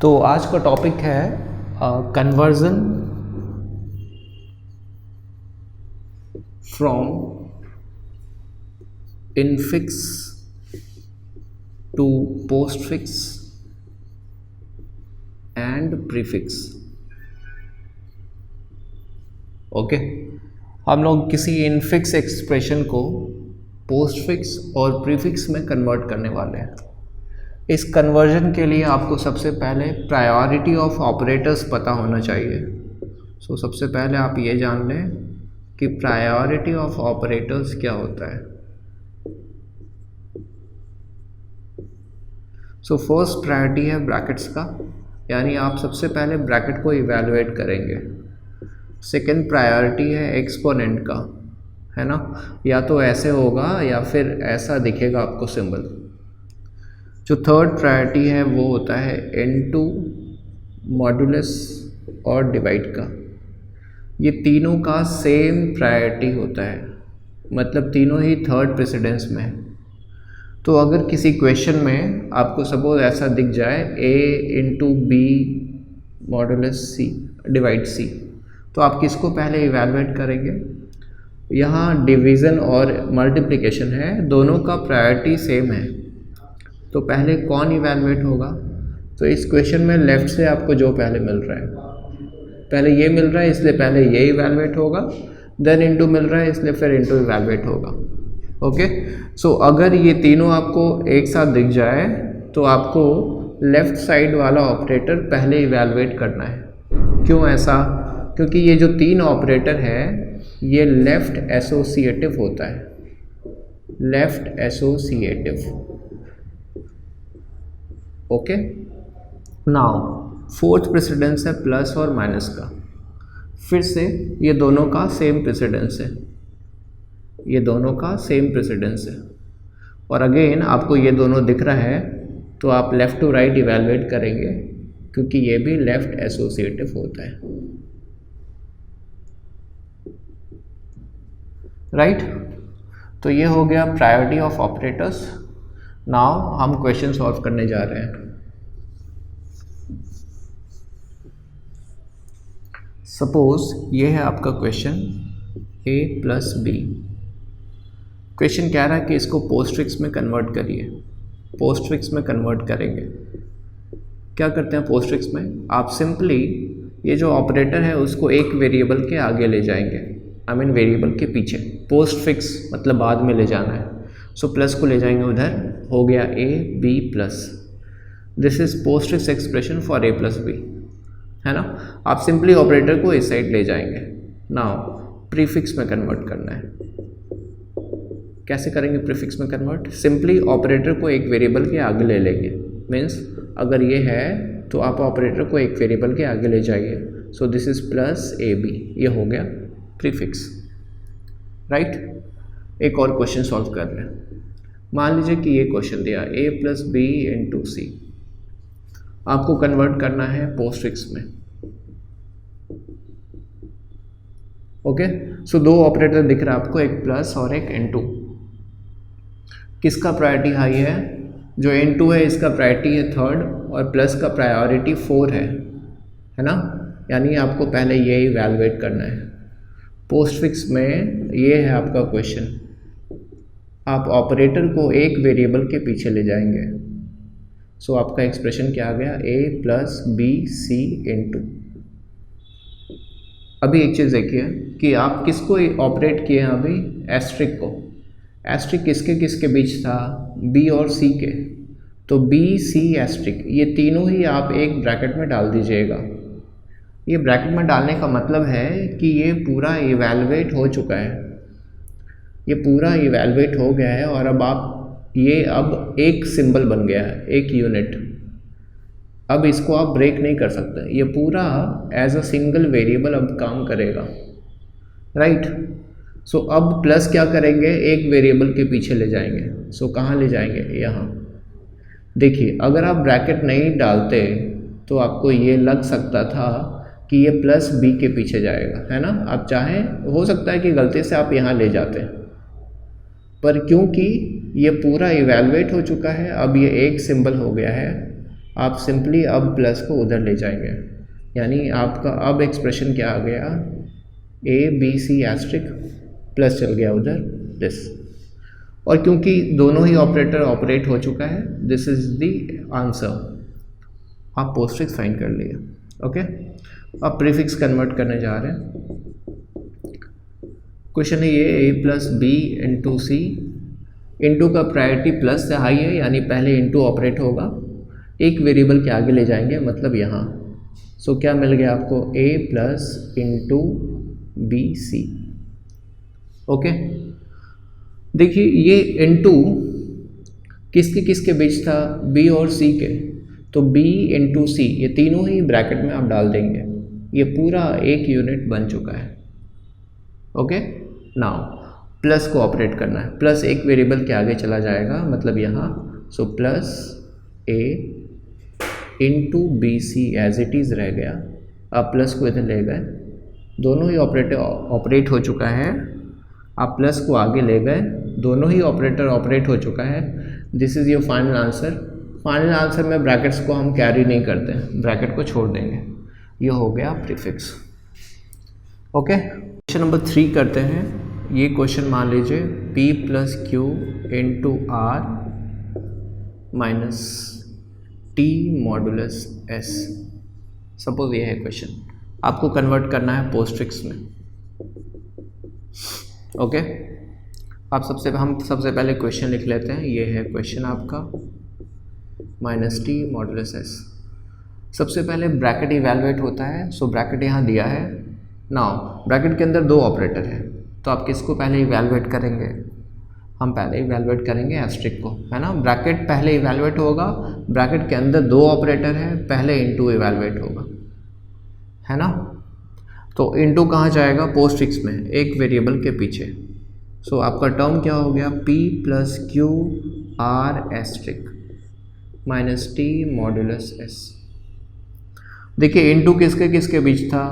तो आज का टॉपिक है conversion from infix to postfix and prefix. Okay, हम लोग किसी इनफिक्स एक्सप्रेशन को पोस्टफिक्स और प्रीफिक्स में कन्वर्ट करने वाले हैं। इस कन्वर्जन के लिए आपको सबसे पहले प्रायोरिटी ऑफ ऑपरेटर्स पता होना चाहिए। सो सबसे पहले आप ये जान लें कि प्रायोरिटी ऑफ ऑपरेटर्स क्या होता है। सो फर्स्ट प्रायोरिटी है ब्रैकेट्स का, यानी आप सबसे पहले ब्रैकेट को इवैल्यूएट करेंगे। सेकेंड प्रायोरिटी है एक्सपोनेंट का, है ना, या तो ऐसे होगा या फिर ऐसा दिखेगा आपको सिंबल। जो थर्ड प्रायोरिटी है वो होता है n2 मॉड्यूलस और डिवाइड का। ये तीनों का सेम प्रायोरिटी होता है, मतलब तीनों ही थर्ड प्रेसिडेंस में है। तो अगर किसी क्वेश्चन में आपको सपोज ऐसा दिख जाए a into b modulus c divide c, तो आप किसको पहले इवैल्यूएट करेंगे। यहाँ डिवीज़न और मल्टीप्लिकेशन है, दोनों का प्रायोरिटी सेम है, तो पहले कौन इवैल्यूएट होगा। तो इस क्वेश्चन में लेफ़्ट से आपको जो पहले मिल रहा है, पहले ये मिल रहा है इसलिए पहले ये इवैल्यूएट होगा, देन इनटू मिल रहा है इसलिए फिर इनटू इवैल्यूएट होगा। ओके, सो अगर ये तीनों आपको एक साथ दिख जाए तो आपको लेफ़्ट साइड वाला ऑपरेटर पहले इवैल्यूएट करना है। क्यों ऐसा? क्योंकि ये जो तीन ऑपरेटर है ये लेफ़्ट एसोसिएटिव होता है, left associative. Okay, now fourth precedence है प्लस और माइनस का। फिर से ये दोनों का सेम प्रेसिडेंस है, ये दोनों का सेम प्रेसिडेंस है, और अगेन आपको ये दोनों दिख रहा है तो आप लेफ़्ट टू राइट इवैल्यूएट करेंगे, क्योंकि ये भी लेफ़्ट एसोसिएटिव होता है। राइट, तो ये हो गया प्रायोरिटी ऑफ ऑपरेटर्स। नाउ हम क्वेश्चन सॉल्व करने जा रहे हैं। सपोज ये है आपका question a plus b. Question कह रहा है कि इसको पोस्टफिक्स में कन्वर्ट करिए। पोस्टफिक्स में कन्वर्ट करेंगे, क्या करते हैं पोस्टफिक्स में, आप सिंपली ये जो ऑपरेटर है उसको एक वेरिएबल के आगे ले जाएंगे, आई मीन वेरिएबल के पीछे। पोस्टफिक्स मतलब बाद में ले जाना है, सो प्लस को ले जाएंगे उधर, हो गया a b plus. This is postfix expression for a plus b, है ना। आप सिंपली ऑपरेटर को इस साइड ले जाएंगे। नाउ प्रीफिक्स में कन्वर्ट करना है। कैसे करेंगे प्रीफिक्स में कन्वर्ट? सिंपली ऑपरेटर को एक वेरिएबल के आगे ले लेंगे। मीन्स अगर ये है तो आप ऑपरेटर को एक वेरिएबल के आगे ले जाइए। So this is plus a b, ये हो गया प्रीफिक्स। राइट, एक और क्वेश्चन सॉल्व कर लें। मान लीजिए कि ये क्वेश्चन दिया a प्लस बी इंटू सी, आपको कन्वर्ट करना है पोस्टफिक्स में। ओके, सो दो ऑपरेटर दिख रहा है आपको, एक प्लस और एक इनटू। किसका प्रायोरिटी हाई है? जो इनटू है इसका प्रायोरिटी है थर्ड और प्लस का प्रायोरिटी 4 है ना। यानी आपको पहले ये इवैल्यूएट करना है। पोस्टफिक्स में ये है आपका क्वेश्चन, आप ऑपरेटर को एक वेरिएबल के पीछे ले जाएंगे। सो आपका एक्सप्रेशन क्या आ गया, a plus b c into. अभी एक चीज़ देखिए कि आप किसको ऑपरेट किए हैं अभी, एस्ट्रिक को। एस्ट्रिक किसके किसके बीच था, b और c के, तो b c एस्ट्रिक ये तीनों ही आप एक ब्रैकेट में डाल दीजिएगा। ये ब्रैकेट में डालने का मतलब है कि ये पूरा इवैल्यूएट हो चुका है, ये पूरा इवैल्यूएट हो गया है, और अब एक सिंबल बन गया है, एक यूनिट। अब इसको आप ब्रेक नहीं कर सकते, ये पूरा एज अ सिंगल वेरिएबल अब काम करेगा। राइट, सो अब प्लस क्या करेंगे, एक वेरिएबल के पीछे ले जाएंगे। सो कहाँ ले जाएंगे, यहाँ। देखिए अगर आप ब्रैकेट नहीं डालते तो आपको ये लग सकता था कि ये प्लस बी के पीछे जाएगा, है ना। आप चाहें, हो सकता है कि गलती से आप यहाँ ले जाते हैं, पर क्योंकि ये पूरा इवैल्यूएट हो चुका है, अब ये एक सिंबल हो गया है, आप सिंपली अब प्लस को उधर ले जाएंगे, यानी आपका अब एक्सप्रेशन क्या आ गया, a b c asterisk plus चल गया उधर दिस, और क्योंकि दोनों ही ऑपरेटर ऑपरेट हो चुका है, दिस इज द आंसर। आप पोस्टफिक्स फाइंड कर लिए। ओके, अब प्रीफिक्स कन्वर्ट करने जा रहे हैं। क्वेश्चन है ये, ए प्लस बी इंटू सी, इंटू का प्रायोरिटी प्लस से हाई है, यानी पहले इंटू ऑपरेट होगा, एक वेरिएबल के आगे ले जाएंगे, मतलब यहाँ। सो क्या मिल गया आपको, A plus into B C. Okay, देखिए ये इंटू किसके बीच था, बी और सी के, तो बी इंटू सी ये तीनों ही ब्रैकेट में आप डाल देंगे, ये पूरा एक यूनिट बन चुका है। ओके, नाउ प्लस को ऑपरेट करना है, प्लस एक वेरिएबल के आगे चला जाएगा, मतलब यहाँ। So plus a into B c as it is रह गया, आप प्लस को इधर ले गए, दोनों ही ऑपरेटर ऑपरेट हो चुका है, आप प्लस को आगे ले गए, दोनों ही ऑपरेटर ऑपरेट हो चुका है। This is your final answer. Final answer में ब्रैकेट्स को हम कैरी नहीं करते, ब्रैकेट को छोड़ देंगे। ये हो गया प्रीफिक्स। ओके, क्वेश्चन नंबर 3 करते हैं। ये क्वेश्चन मान लीजिए P plus q into r minus t modulus s, suppose ये है क्वेश्चन, आपको कन्वर्ट करना है पोस्टफिक्स में। ओके, हम सबसे पहले क्वेश्चन लिख लेते हैं। ये है क्वेश्चन आपका, माइनस टी मॉडुलस एस। सबसे पहले ब्रैकेट इवैल्यूएट होता है, सो ब्रैकेट यहाँ दिया है। नाउ ब्रैकेट के अंदर दो ऑपरेटर है, तो आप किसको पहले इवैल्यूएट करेंगे, हम पहले इवैल्यूएट करेंगे एस्ट्रिक को, है ना। ब्रैकेट पहले इवैल्यूएट होगा, ब्रैकेट के अंदर दो ऑपरेटर है, पहले इंटू इवैल्यूएट होगा, है ना। तो इंटू कहाँ जाएगा, पोस्टफिक्स में, एक वेरिएबल के पीछे। सो आपका टर्म क्या हो गया, P plus q r asterisk minus t modulus s. देखिए इंटू किसके बीच था,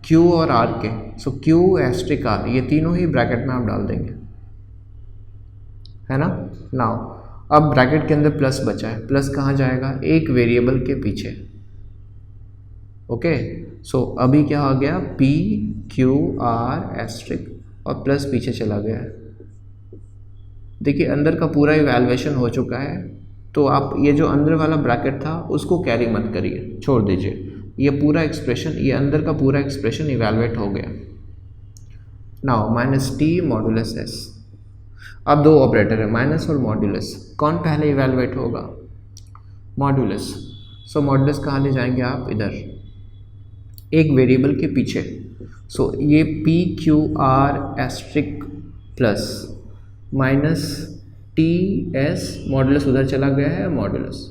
Q और R के, सो Q एस्ट्रिक R, ये तीनों ही ब्रैकेट में आप डाल देंगे, है ना। नाउ अब ब्रैकेट के अंदर प्लस बचा है, प्लस कहाँ जाएगा, एक वेरिएबल के पीछे। ओके, सो अभी क्या आ गया, P Q R एस्ट्रिक और प्लस पीछे चला गया है। देखिए अंदर का पूरा इवैल्यूएशन हो चुका है, तो आप ये जो अंदर वाला ब्रैकेट था उसको कैरी मत करिए, छोड़ दीजिए। ये पूरा एक्सप्रेशन, ये अंदर का पूरा एक्सप्रेशन इवैल्यूएट हो गया। Now minus t modulus S, अब दो ऑपरेटर है, माइनस और मॉडुलस, कौन पहले इवैल्यूएट होगा, मॉडुलस। सो मॉडुलस कहाँ ले जाएंगे आप, इधर एक वेरिएबल के पीछे। सो ये P Q R asterisk plus minus t s, modulus उधर चला गया है, मॉडुलस,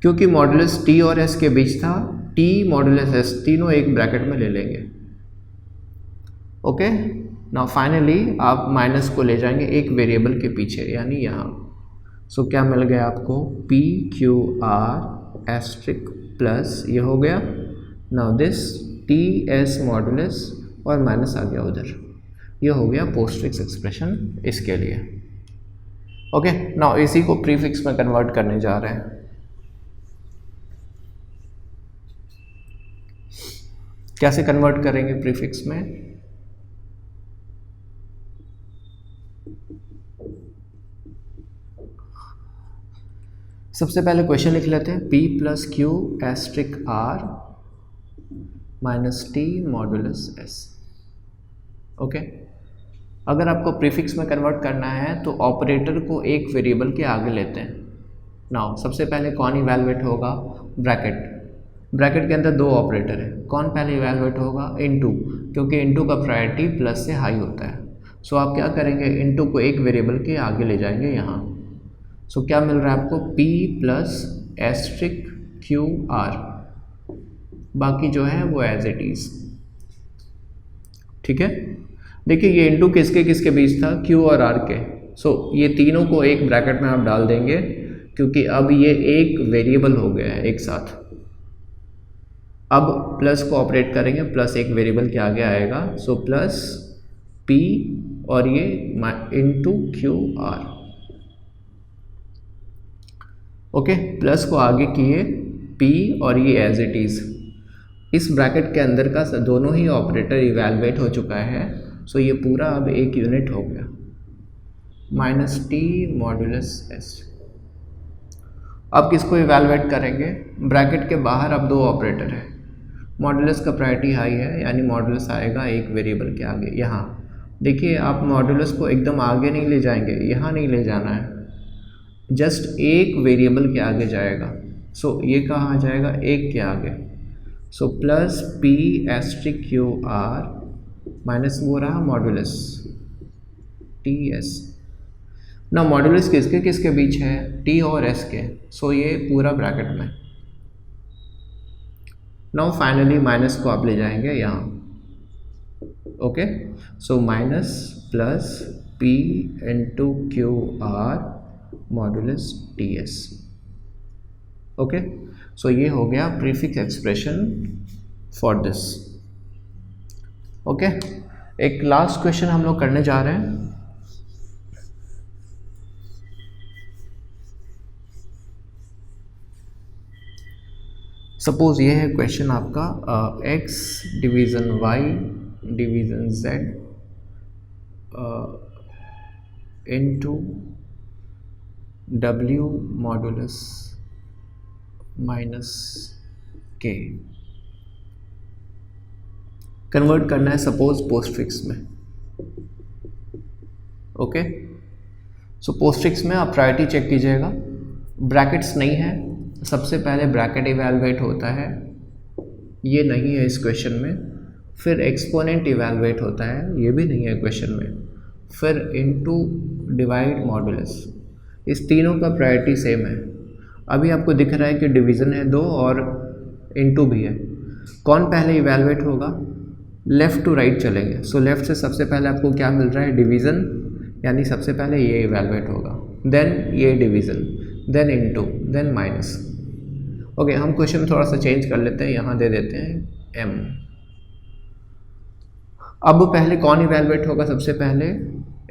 क्योंकि मॉडुलस टी और एस के बीच था, टी मॉडुलस एस तीनों एक ब्रैकेट में ले लेंगे। ओके, नाउ फाइनली आप माइनस को ले जाएंगे एक वेरिएबल के पीछे, यानी यहाँ। सो क्या मिल गया आपको, P Q R asterisk plus, ये हो गया। Now this t s modulus और माइनस आ गया उधर, ये हो गया पोस्टफिक्स एक्सप्रेशन इसके लिए। ओके, नाउ इसी को प्रीफिक्स में कन्वर्ट करने जा रहे हैं। कैसे कन्वर्ट करेंगे प्रीफिक्स में, सबसे पहले क्वेश्चन लिख लेते हैं, P plus q asterisk R minus t modulus s. Okay, अगर आपको प्रीफिक्स में कन्वर्ट करना है तो ऑपरेटर को एक वेरिएबल के आगे लेते हैं। नाउ सबसे पहले कौन इवैल्यूएट होगा, ब्रैकेट के अंदर दो ऑपरेटर है, कौन पहले इवैल्यूएट होगा, इनटू, क्योंकि इनटू का प्रायोरिटी प्लस से हाई होता है। सो आप क्या करेंगे, इनटू को एक वेरिएबल के आगे ले जाएंगे यहाँ। सो क्या मिल रहा है आपको, P plus asterisk q r, बाकी जो है वो एज इट इज। ठीक है, देखिए ये इनटू किसके बीच था, Q और R के। सो ये तीनों को एक ब्रैकेट में आप डाल देंगे, क्योंकि अब ये एक वेरिएबल हो गया है एक साथ। अब प्लस को ऑपरेट करेंगे, प्लस एक वेरिएबल के आगे आएगा, सो प्लस P और ये into Q are. Okay, plus को आगे किए P और ये एज इट इज़, इस ब्रैकेट के अंदर का दोनों ही ऑपरेटर इवैल्यूएट हो चुका है। सो ये पूरा अब एक यूनिट हो गया, माइनस टी मॉड्यूलस एस। अब किसको इवैल्यूएट करेंगे? ब्रैकेट के बाहर अब दो ऑपरेटर है, मॉड्यूलस का प्रायोरिटी हाई है, यानी मॉड्यूलस आएगा एक वेरिएबल के आगे। यहाँ देखिए, आप मॉड्यूलस को एकदम आगे नहीं ले जाएंगे, यहाँ नहीं ले जाना है, जस्ट एक वेरिएबल के आगे जाएगा। सो ये कहाँ आ जाएगा? एक के आगे। So plus p asterisk q r minus वो रहा मॉड्यूलस टी एस। ना मॉड्यूलस किसके किसके बीच है? टी और एस के। सो ये पूरा ब्रैकेट में। नाउ फाइनली माइनस को आप ले जाएंगे यहाँ। Okay, so minus plus P into Q R modulus T S. Okay, so ये हो गया prefix expression for this. Okay, एक लास्ट क्वेश्चन हम लोग करने जा रहे हैं। सपोज ये है क्वेश्चन आपका, x division y division z into w modulus minus k। Convert करना है सपोज पोस्टफिक्स में। ओके, सो पोस्टफिक्स में आप प्रायोरिटी चेक कीजिएगा। ब्रैकेट्स नहीं है, सबसे पहले ब्रैकेट इवैल्यूएट होता है, ये नहीं है इस क्वेश्चन में। फिर एक्सपोनेंट इवैल्यूएट होता है, ये भी नहीं है क्वेश्चन में। फिर इनटू डिवाइड मॉडुलस, इस तीनों का प्रायोरिटी सेम है। अभी आपको दिख रहा है कि डिवीज़न है दो और इनटू भी है। कौन पहले इवैल्यूएट होगा? लेफ़्ट टू राइट चलेंगे। सो लेफ़्ट से सबसे पहले आपको क्या मिल रहा है? डिवीज़न, यानी सबसे पहले ये इवैल्यूएट होगा, देन ये division, then into, then minus. Okay, हम क्वेश्चन थोड़ा सा चेंज कर लेते हैं, यहाँ दे देते हैं m। अब पहले कौन इवैल्यूएट होगा? सबसे पहले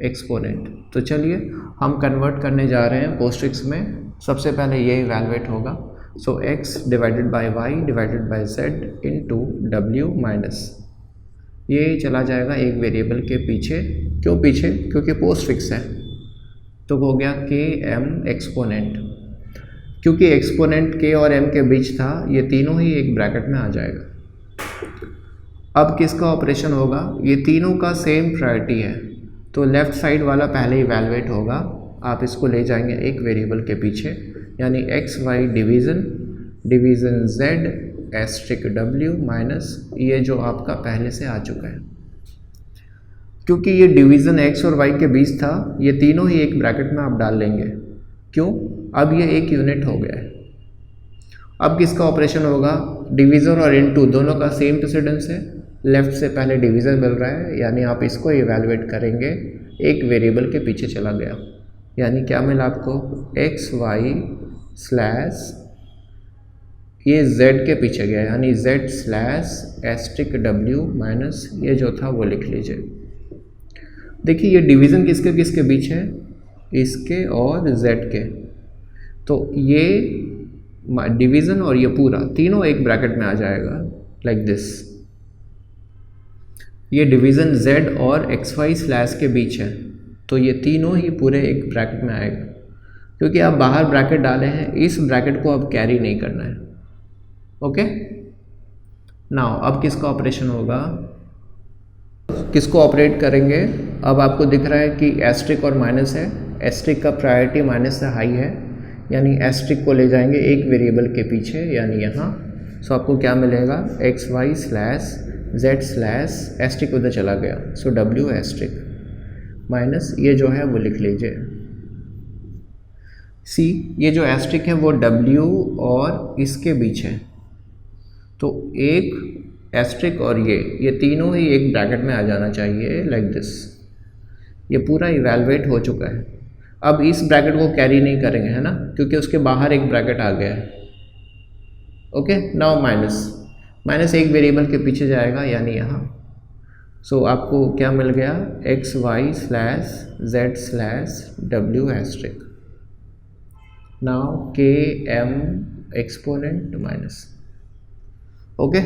एक्सपोनेंट। तो चलिए हम कन्वर्ट करने जा रहे हैं पोस्टफिक्स में। सबसे पहले ये इवैल्यूएट होगा। सो x divided by y divided by z into w minus, ये चला जाएगा एक वेरिएबल के पीछे। क्यों पीछे? क्योंकि पोस्टफिक्स है, तो हो गया k m एक्सपोनेंट। क्योंकि एक्सपोनेंट k और m के बीच था, ये तीनों ही एक ब्रैकेट में आ जाएगा। अब किसका ऑपरेशन होगा? ये तीनों का सेम प्रायोरिटी है, तो लेफ़्ट साइड वाला पहले इवैल्यूएट होगा। आप इसको ले जाएंगे एक वेरिएबल के पीछे, यानी x y division, division z asterisk w minus ये जो आपका पहले से आ चुका है। क्योंकि ये डिवीज़न x और y के बीच था, ये तीनों ही एक ब्रैकेट में आप डाल लेंगे। क्यों? अब ये एक यूनिट हो गया है। अब किसका ऑपरेशन होगा? डिवीज़न और इनटू दोनों का सेम प्रेसिडेंस है। लेफ़्ट से पहले डिवीज़न मिल रहा है, यानी आप इसको इवैल्यूएट करेंगे, एक वेरिएबल के पीछे चला गया, यानी क्या मिला आपको? एक्स वाई स्लैश ये z के पीछे गया, यानी z slash asterisk w minus ये जो था वो लिख लीजिए। देखिए ये डिवीज़न किसके किसके बीच है? इसके और z के। तो ये डिवीज़न और ये पूरा तीनों एक ब्रैकेट में आ जाएगा लाइक दिस। ये डिवीज़न z और एक्स वाई स्लैश के बीच है, तो ये तीनों ही पूरे एक ब्रैकेट में आएगा। क्योंकि आप बाहर ब्रैकेट डाले हैं, इस ब्रैकेट को अब कैरी नहीं करना है। ओके, नाउ अब किसका ऑपरेशन होगा? किसको ऑपरेट करेंगे? अब आपको दिख रहा है कि एस्ट्रिक और माइनस है, एस्ट्रिक का प्रायोरिटी माइनस से हाई है, यानी एस्ट्रिक को ले जाएंगे एक वेरिएबल के पीछे, यानी यहाँ। सो आपको क्या मिलेगा? X y slash z slash asterisk उधर चला गया, सो डब्ल्यू एस्ट्रिक माइनस ये जो है वो लिख लीजिए सी। ये जो एस्ट्रिक है वो डब्ल्यू और इसके बीच है, तो एक एस्ट्रिक और ये तीनों ही एक ब्रैकेट में आ जाना चाहिए लाइक दिस। ये पूरा इवैल्यूएट हो चुका है। अब इस ब्रैकेट को कैरी नहीं करेंगे, है ना, क्योंकि उसके बाहर एक ब्रैकेट आ गया है। ओके, नाउ माइनस एक वेरिएबल के पीछे जाएगा, यानी यहाँ। सो आपको क्या मिल गया? X y slash z slash डब्ल्यू एस्ट्रिक। नाउ के एम एक्सपोनेंट माइनस। ओके,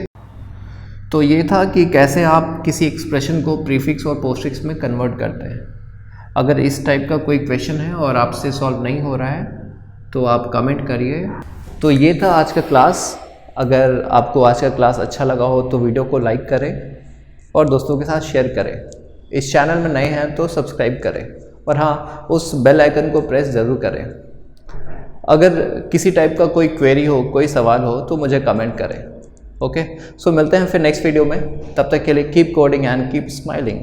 तो ये था कि कैसे आप किसी एक्सप्रेशन को प्रीफिक्स और पोस्टफिक्स में कन्वर्ट करते हैं। अगर इस टाइप का कोई क्वेश्चन है और आपसे सॉल्व नहीं हो रहा है तो आप कमेंट करिए। तो ये था आज का क्लास। अगर आपको आज का क्लास अच्छा लगा हो तो वीडियो को लाइक करें और दोस्तों के साथ शेयर करें। इस चैनल में नए हैं तो सब्सक्राइब करें और हाँ, उस बेल आइकन को प्रेस ज़रूर करें। अगर किसी टाइप का कोई क्वेरी हो, कोई सवाल हो तो मुझे कमेंट करें। ओके, सो मिलते हैं फिर नेक्स्ट वीडियो में। तब तक के लिए keep coding and keep smiling.